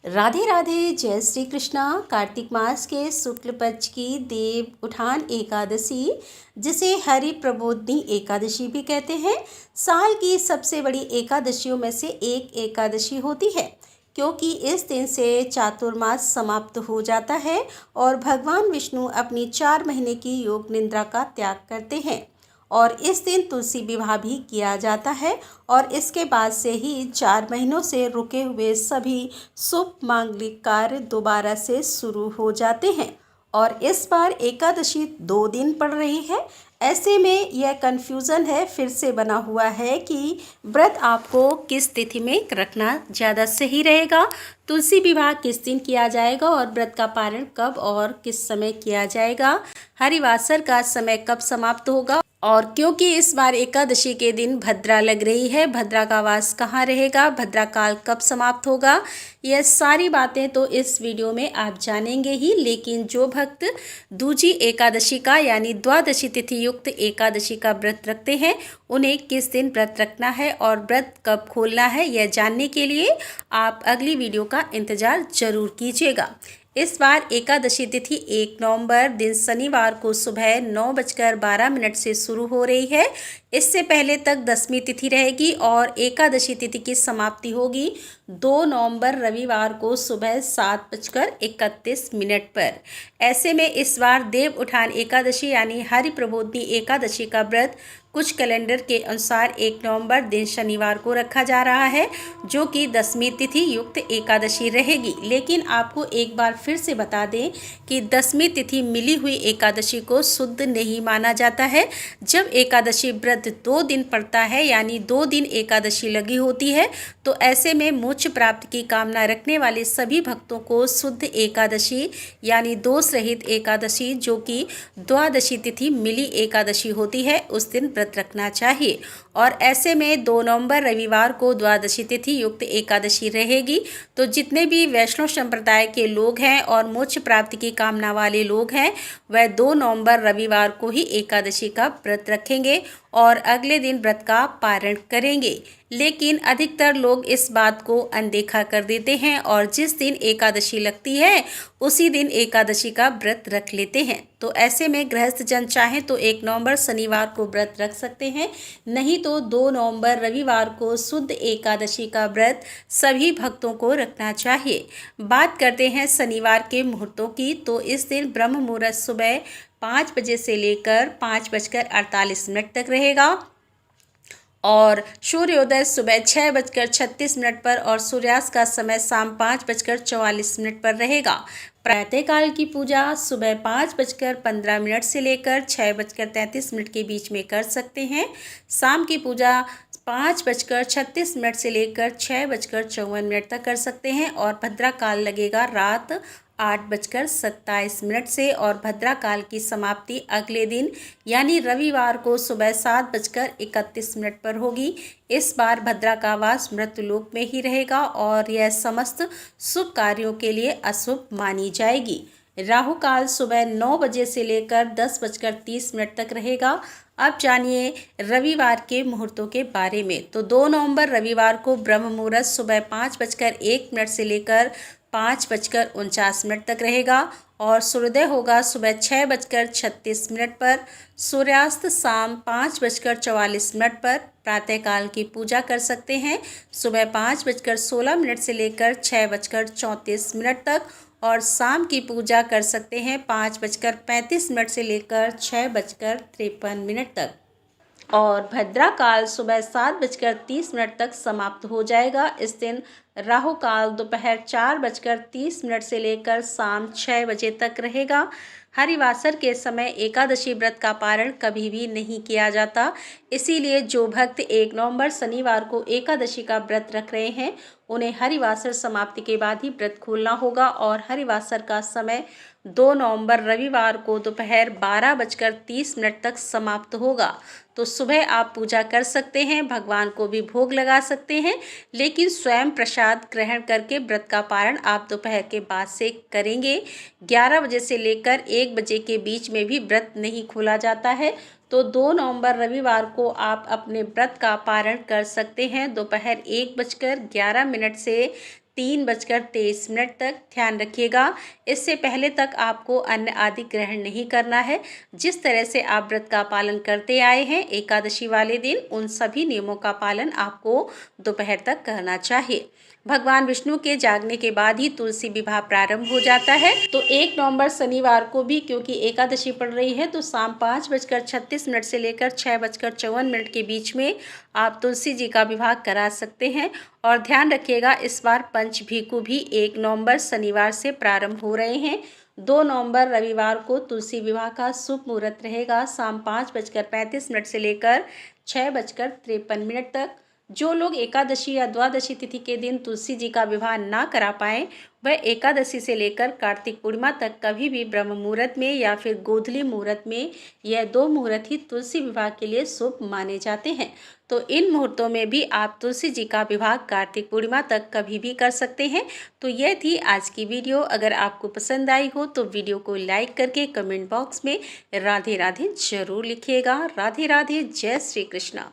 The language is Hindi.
राधे राधे। जय श्री कृष्णा। कार्तिक मास के शुक्ल पक्ष की देव उठान एकादशी, जिसे हरि प्रबोधिनी एकादशी भी कहते हैं, साल की सबसे बड़ी एकादशियों में से एक एकादशी होती है, क्योंकि इस दिन से चातुर्मास समाप्त हो जाता है और भगवान विष्णु अपनी 4 महीने की योग निद्रा का त्याग करते हैं। और इस दिन तुलसी विवाह भी किया जाता है और इसके बाद से ही 4 महीनों से रुके हुए सभी शुभ मांगलिक कार्य दोबारा से शुरू हो जाते हैं। और इस बार एकादशी 2 दिन पड़ रही है। ऐसे में यह कन्फ्यूज़न है फिर से बना हुआ है कि व्रत आपको किस तिथि में रखना ज़्यादा सही रहेगा, तुलसी विवाह किस दिन किया जाएगा और व्रत का पारण कब और किस समय किया जाएगा, हरिवासर का समय कब समाप्त होगा। और क्योंकि इस बार एकादशी के दिन भद्रा लग रही है, भद्रा का वास कहाँ रहेगा, भद्रा काल कब समाप्त होगा, यह सारी बातें तो इस वीडियो में आप जानेंगे ही। लेकिन जो भक्त दूजी एकादशी का यानी द्वादशी तिथि युक्त एकादशी का व्रत रखते हैं, उन्हें किस दिन व्रत रखना है और व्रत कब खोलना है, यह जानने के लिए आप अगली वीडियो का इंतज़ार जरूर कीजिएगा। इस बार एकादशी तिथि 1 नवंबर दिन शनिवार को सुबह 9:12 से शुरू हो रही है। इससे पहले तक दसवीं तिथि रहेगी और एकादशी तिथि की समाप्ति होगी 2 नवंबर रविवार को सुबह 7:31 पर। ऐसे में इस बार देव उठान एकादशी यानी हरि प्रबोधिनी एकादशी का व्रत कुछ कैलेंडर के अनुसार 1 नवंबर दिन शनिवार को रखा जा रहा है, जो कि दसवीं तिथि युक्त एकादशी रहेगी। लेकिन आपको एक बार फिर से बता दें कि दसवीं तिथि मिली हुई एकादशी को शुद्ध नहीं माना जाता है। जब एकादशी व्रत 2 दिन पड़ता है यानी 2 दिन एकादशी लगी होती है, तो ऐसे में मोक्ष प्राप्ति की कामना रखने वाले सभी भक्तों को शुद्ध एकादशी यानी दोष रहित एकादशी, जो कि द्वादशी तिथि मिली एकादशी होती है, उस दिन व्रत रखना चाहिए। और ऐसे में 2 नवंबर रविवार को द्वादशी तिथि युक्त एकादशी रहेगी। तो जितने भी वैष्णव संप्रदाय के लोग हैं और मोक्ष प्राप्ति की कामना वाले लोग हैं, वह 2 नवंबर रविवार को ही एकादशी का व्रत रखेंगे और अगले दिन व्रत का पारण करेंगे। लेकिन अधिकतर लोग इस बात को अनदेखा कर देते हैं और जिस दिन एकादशी लगती है उसी दिन एकादशी का व्रत रख लेते हैं। तो ऐसे में गृहस्थ जन चाहें तो 1 नवंबर शनिवार को व्रत रख सकते हैं, नहीं तो 2 नवंबर रविवार को शुद्ध एकादशी का व्रत सभी भक्तों को रखना चाहिए। बात करते हैं शनिवार के मुहूर्तों की। तो इस दिन ब्रह्म मुहूर्त सुबह 5 बजे से लेकर 5:48 तक रहेगा और सूर्योदय सुबह 6:36 पर और सूर्यास्त का समय शाम 5:44 पर रहेगा। प्रातःकाल की पूजा सुबह 5:15 से लेकर 6:33 के बीच में कर सकते हैं। शाम की पूजा 5:36 से लेकर 6:54 तक कर सकते हैं और भद्रा काल लगेगा रात 8:27 से और भद्रा काल की समाप्ति अगले दिन यानी रविवार को सुबह 7:31 पर होगी। इस बार भद्रा का वास मृत्युलोक में ही रहेगा और यह समस्त शुभ कार्यों के लिए अशुभ मानी जाएगी। राहु काल सुबह 9 बजे से लेकर 10:30 तक रहेगा। अब जानिए रविवार के मुहूर्तों के बारे में। तो 2 नवंबर रविवार को ब्रह्म मुहूर्त सुबह 5:01 से लेकर 5:49 तक रहेगा और सूर्योदय होगा सुबह 6:36 पर, सूर्यास्त शाम 5:44 पर। प्रातःकाल की पूजा कर सकते हैं सुबह 5:16 से लेकर 6:34 तक और शाम की पूजा कर सकते हैं 5:35 से लेकर 6:53 तक और भद्रा काल सुबह 7:30 तक समाप्त हो जाएगा। इस दिन राहु काल दोपहर 4:30 से लेकर शाम 6 बजे तक रहेगा। हरिवासर के समय एकादशी व्रत का पारण कभी भी नहीं किया जाता, इसीलिए जो भक्त 1 नवंबर शनिवार को एकादशी का व्रत रख रहे हैं, उन्हें हरिवासर समाप्ति के बाद ही व्रत खोलना होगा और हरिवासर का समय 2 नवंबर रविवार को दोपहर 12:30 तक समाप्त होगा। तो सुबह आप पूजा कर सकते हैं, भगवान को भी भोग लगा सकते हैं, लेकिन स्वयं प्रसाद ग्रहण करके व्रत का पारण आप दोपहर के बाद से करेंगे। 11 बजे से लेकर 1 बजे के बीच में भी व्रत नहीं खोला जाता है। तो 2 नवंबर रविवार को आप अपने व्रत का पारण कर सकते हैं दोपहर 1:11 से 3:23 तक। ध्यान रखिएगा, इससे पहले तक आपको अन्न आदि ग्रहण नहीं करना है। जिस तरह से आप व्रत का पालन करते आए हैं एकादशी वाले दिन, उन सभी नियमों का पालन आपको दोपहर तक करना चाहिए। भगवान विष्णु के जागने के बाद ही तुलसी विवाह प्रारंभ हो जाता है। तो 1 नवंबर शनिवार को भी क्योंकि एकादशी पड़ रही है, तो शाम 5:36 से लेकर 6:54 के बीच में आप तुलसी जी का विवाह करा सकते हैं। और ध्यान रखिएगा, इस बार पंचभीकु भी 1 नवंबर शनिवार से प्रारंभ हो रहे हैं। 2 नवंबर रविवार को तुलसी विवाह का शुभ मुहूर्त रहेगा शाम 5:35 से लेकर 6:53 तक। जो लोग एकादशी या द्वादशी तिथि के दिन तुलसी जी का विवाह ना करा पाएँ, वह एकादशी से लेकर कार्तिक पूर्णिमा तक कभी भी ब्रह्म मुहूर्त में या फिर गोधूली मुहूर्त में, यह 2 मुहूर्त ही तुलसी विवाह के लिए शुभ माने जाते हैं। तो इन मुहूर्तों में भी आप तुलसी जी का विवाह कार्तिक पूर्णिमा तक कभी भी कर सकते हैं। तो यह थी आज की वीडियो। अगर आपको पसंद आई हो तो वीडियो को लाइक करके कमेंट बॉक्स में राधे राधे जरूर लिखिएगा। राधे राधे, जय श्री कृष्णा।